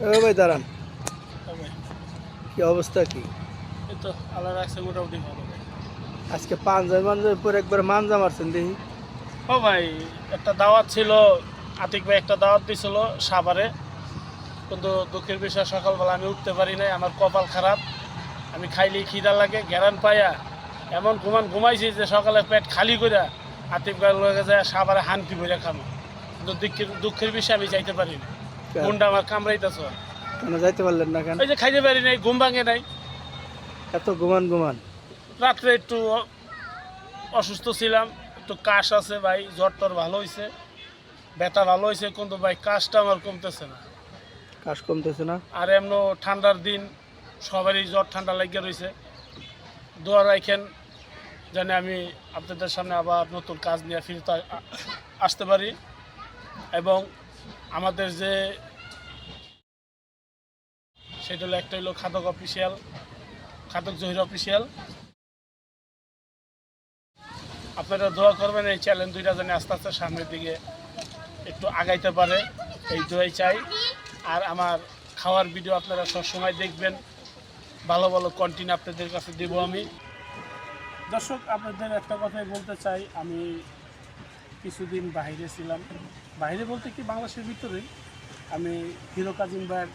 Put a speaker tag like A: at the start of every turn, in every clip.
A: ও ভাই দাঁড়ান,
B: হ্যাঁ ভাই,
A: কি অবস্থা কি?
B: এই তো আল্লাহ রাখছে মোটামুটি ভালো ভাই।
A: আজকে পাঞ্জাবি মাঞ্জাবির উপর একবার মাঞ্জা মারছেন দেখি।
B: ও ভাই, একটা দাওয়াত ছিল, আতিক ভাই একটা দাওয়াত দিছিল সাভারে, কিন্তু দুঃখের বিষয় সকালবেলা আমি উঠতে পারি নাই, আমার কপাল খারাপ। আমি খাইলেই খিদা লাগে, ঘেরান পাইয়া এমন ঘুমাইছি যে সকালে পেট খালি করে আতিক ভাই লগে যায় সাভারে হানকি ভরে খাবো, কিন্তু দুঃখের বিষয় আমি যাইতে পারি না। মনটা আমার কামড়াইতেছ।
A: কেন যাইতে পারলেন না কেন?
B: ওই যে খাইতে পারি নাই, ঘুম ভাঙে নাই।
A: এত ঘুমান ঘুমান?
B: রাত্রে একটু অসুস্থ ছিলাম, একটু কাশ আছে ভাই, জ্বর টর ভালো হয়েছে, ব্যথা ভালো হয়েছে, কিন্তু ভাই কাশটা আমার কমতেছে না।
A: কাশ কমতেছে না?
B: আর এমন ঠান্ডার দিন, সবারই জ্বর ঠান্ডা লাগিয়ে রয়েছে। দোয়া রাখেন যেন আমি আপনাদের সামনে আবার নতুন কাজ নিয়ে ফিরতে আসতে পারি, এবং আমাদের যে সেটা হলো একটা হলো খাদক অফিসিয়াল, খাদক জহির অফিসিয়াল। আপনারা দোয়া করবেন এই চ্যালেঞ্জ দুইটা যেন আস্তে আস্তে সামনের দিকে একটু আগাইতে পারে, এই দোয়াই চাই। আর আমার খাওয়ার ভিডিও আপনারা সবসময় দেখবেন, ভালো ভালো কন্টেন্ট আপনাদের কাছে দেব আমি। দর্শক, আপনাদের একটা কথাই বলতে চাই, আমি কিছুদিন বাইরে ছিলাম, বাইরে বলতে কি বাংলাদেশের ভিতরেই। আমি হিরো কাজিম ভাইয়ের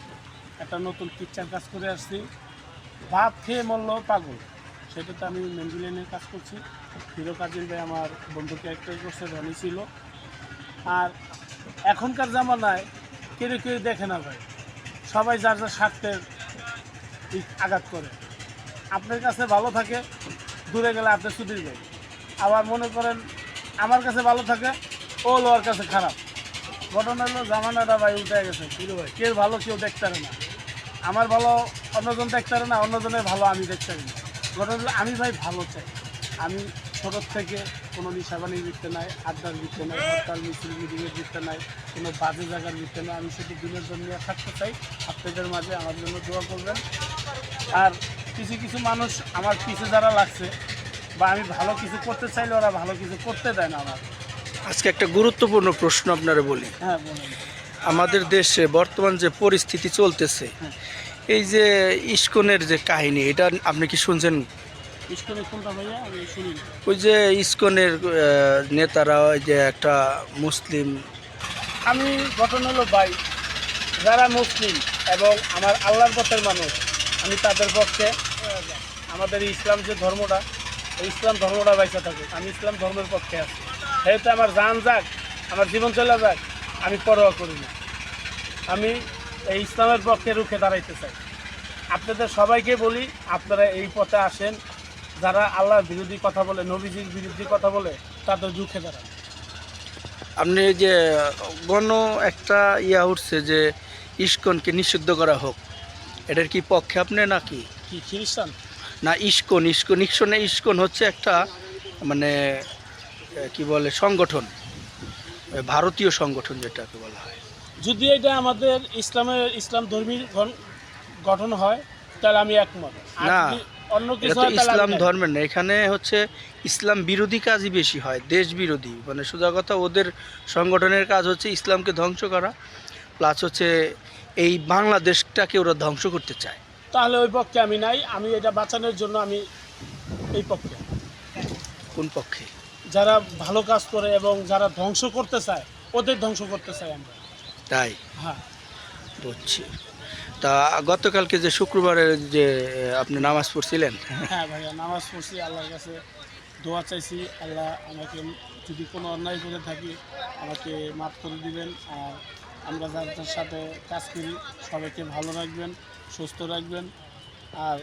B: একটা নতুন পিকচার কাজ করে আসছি, ভাত খেয়ে মরল পাগল, সেটাতে আমি মেন্ডিলেনের কাজ করছি। হিরো কাজিম ভাই আমার বন্ধু ক্যারেক্টার করছে, রনি ছিল। আর এখনকার জামানায় কেউ কেউ দেখে না ভাই, সবাই যার যার স্বার্থের আঘাত করে। আপনার কাছে ভালো থাকে, দূরে গেলে আপনার সুধীর ভাই। আবার মনে করেন আমার কাছে ভালো থাকে, ও লোয়ার কাছে খারাপ। ঘটনা হলো জামানাটা ভাই উঠে গেছে, হিরো ভাই কেউ ভালো কেউ দেখতে পারে না। আমার ভালো অন্যজন দেখতে পারে না, অন্যজনের ভালো আমি দেখতে পারি না। ঘটনা হলো আমি ভাই ভালো চাই। আমি ছোটোর থেকে কোনো নিশাবানির বৃত্তে নাই, আড্ডার বৃত্তে নাই, হরতাল মিছিল মিটিংয়ের বৃত্তে নাই, কোনো বাজে জায়গার বৃত্তে নাই। আমি শুধু দিনের জন্য থাকতে চাই। আপনাদের মাঝে আমার জন্য দোয়া করবেন। আর কিছু কিছু মানুষ আমার পিছু যারা লাগছে, বা আমি ভালো কিছু করতে চাইলে ওরা ভালো কিছু করতে দেয় না আমার।
A: আজকে একটা গুরুত্বপূর্ণ প্রশ্ন আপনারা বলি।
B: হ্যাঁ বলুন।
A: আমাদের দেশে বর্তমান যে পরিস্থিতি চলতেছে,
B: হ্যাঁ,
A: এই যে ইস্কনের যে কাহিনী, এটা আপনি কি শুনছেন?
B: ইস্কনের কোনটা ভাইয়া? আমি শুনি না।
A: ওই যে ইস্কনের নেতারা ওই যে একটা মুসলিম।
B: আমি ঘটনা হলো ভাই, যারা মুসলিম এবং আমার আল্লাহর পথের মানুষ, আমি তাদের পক্ষে। আমাদের ইসলাম যে ধর্মটা, এই ইসলাম ধর্মটা বাইসা থাকে, আমি ইসলাম ধর্মের পক্ষে আছি। যেহেতু আমার জান যাক, আমার জীবন চলে যাক, আমি পরোয়া করি না। আমি এই ইসলামের পক্ষে রুখে দাঁড়াইতে চাই। আপনাদের সবাইকে বলি, আপনারা এই পথে আসেন। যারা আল্লাহর বিরোধী কথা বলে, নবীজির বিরোধী কথা বলে, তাদের রুখে দাঁড়ান।
A: আপনি এই যে গণ একটা উঠছে যে ইস্কনকে নিষিদ্ধ করা হোক, এটার কি পক্ষে আপনি নাকি?
B: কি খ্রিস্টান?
A: না, ইস্কন ইস্কন ইস্কনে ইস্কন হচ্ছে একটা মানে কি বলে সংগঠন, ভারতীয় সংগঠন যেটাকে বলা হয়।
B: যদি এটা আমাদের ইসলাম ধর্মীর গঠন হয়, তাহলে আমি একমত। আর
A: না,
B: যদি অন্য
A: এটা
B: কিছু
A: তো
B: হয়, তাহলে
A: ইসলাম
B: আমি নাই।
A: ধর্মের না, এখানে হচ্ছে ইসলাম বিরোধী কাজই বেশি হয়, দেশ বিরোধী। মানে সোজা কথা, ওদের সংগঠনের কাজ হচ্ছে ইসলামকে ধ্বংস করা, প্লাস হচ্ছে এই বাংলাদেশটাকে ওরা ধ্বংস করতে চায়।
B: তাহলে ওই পক্ষে আমি নাই। আমি এটা বাঁচানোর জন্য আমি এই পক্ষে।
A: কোন পক্ষে?
B: যারা ভালো কাজ করে এবং যারা ধ্বংস করতে চায়, ওদের ধ্বংস করতে চাই আমরা।
A: তাই
B: হ্যাঁ।
A: বুঝছি। তা গতকালকে যে শুক্রবারে যে আপনি নামাজ পড়ছিলেন,
B: হ্যাঁ ভাইয়া, নামাজ পড়ছি, আল্লাহর কাছে দোয়া চাইছি। আল্লাহ আমাকে যদি কোনো অন্যায় করে থাকি, আমাকে মাফ করে দিবেন। আর আমরা যাদের সাথে কাজ করি, সবাইকে ভালো রাখবেন, সুস্থ রাখবেন। আর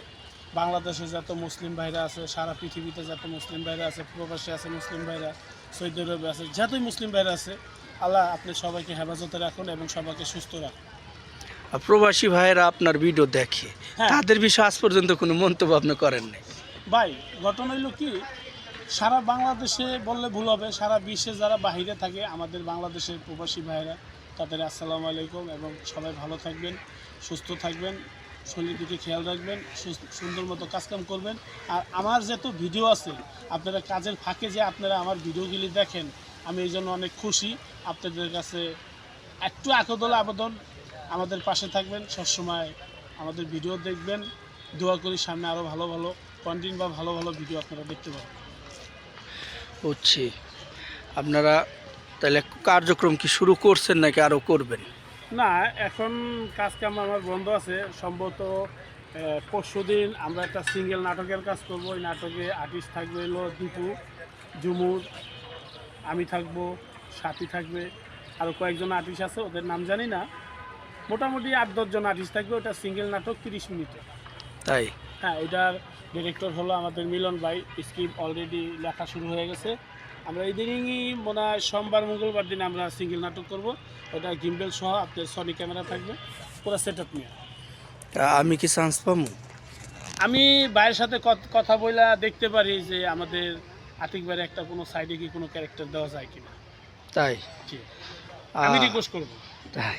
B: বাংলাদেশে যত মুসলিম ভাইরা আছে, সারা পৃথিবীতে যত মুসলিম ভাইরা আছে, প্রবাসী আছে মুসলিম ভাইরা, সৌদি আরবে আছে, যতই মুসলিম ভাইরা আছে, আল্লাহ আপনি সবাইকে হেফাজতে রাখুন এবং সবাইকে সুস্থ রাখুন।
A: প্রবাসী ভাইয়েরা আপনার ভিডিও দেখে,
B: হ্যাঁ
A: তাদের বিষয়ে আজ পর্যন্ত কোনো মন্তব্য আপনি করেন নাই?
B: ভাই, ঘটনা হলো কি, সারা বাংলাদেশে বললে ভুল হবে, সারা বিশ্বে যারা বাহিরে থাকে আমাদের বাংলাদেশের প্রবাসী ভাইরা, তাদের আসসালামু আলাইকুম, এবং সবাই ভালো থাকবেন, সুস্থ থাকবেন, শরীরের দিকে খেয়াল রাখবেন, সুন্দর মতো কাজকাম করবেন। আর আমার যত ভিডিও আছে, আপনারা কাজের ফাঁকে যে আপনারা আমার ভিডিওগুলি দেখেন, আমি এই জন্য অনেক খুশি। আপনাদের কাছে একটু আবেদন, আমাদের পাশে থাকবেন, সবসময় আমাদের ভিডিও দেখবেন। দোয়া করি সামনে আরও ভালো ভালো কন্টেন্ট বা ভালো ভালো ভিডিও আপনারা দেখতে পাবেন।
A: হচ্ছে আপনারা তাহলে কার্যক্রম কি শুরু করছেন নাকি আরও করবেন?
B: না, এখন কাজ কাম আমার বন্ধ আছে। সম্ভবত পরশু দিন আমরা একটা সিঙ্গেল নাটকের কাজ করব। ওই নাটকে আর্টিস্ট থাকবে হলো দীপু, ঝুমুর, আমি থাকবো, সাথী থাকবে, আরও কয়েকজন আর্টিস্ট আছে, ওদের নাম জানি না। মোটামুটি 8-10 জন আর্টিস্ট থাকবে। ওটা সিঙ্গেল নাটক 30 মিনিটে।
A: তাই
B: হ্যাঁ, ওইটার ডিরেক্টর হলো আমাদের মিলন ভাই। স্ক্রিপ্ট অলরেডি লেখা শুরু হয়ে গেছে। আমরা এই দিনই মনে হয় সোমবার মঙ্গলবার দিন আমরা সিঙ্গেল নাটক করব। ওটা গিম্বেল সহ আপনার সনি ক্যামেরা থাকবে, পুরো সেট আপ নিয়ে।
A: তা আমি কি চান্স পাবো?
B: আমি ভাইয়ের সাথে কথা বইলা দেখতে পারি যে আমাদের আতিক ভাইয়ের একটা কোনো সাইডে কি কোনো ক্যারেক্টার দেওয়া যায় কিনা।
A: তাই
B: জি, আমি
A: আহ,
B: রিকোয়েস্ট করবো।
A: তাই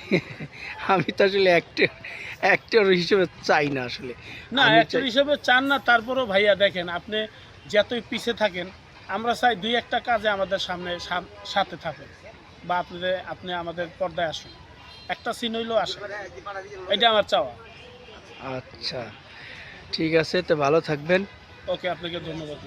A: আমি তো আসলে অ্যাক্টর হিসেবে চাই না আসলে।
B: না,
A: আমি
B: অ্যাক্টর
A: চাই-
B: হিসেবে চান না, তারপরেও ভাইয়া দেখেন, আপনি যতই পিছে থাকেন, আমরা চাই 2-1টা কাজে আমাদের সামনে সাথে থাকেন, বা আপনি আমাদের পর্দায় আসুন, একটা সিন হইলেও আসেন, এটা আমার চাওয়া।
A: আচ্ছা, ঠিক আছে, তো ভালো থাকবেন।
B: ওকে, আপনাকে ধন্যবাদ।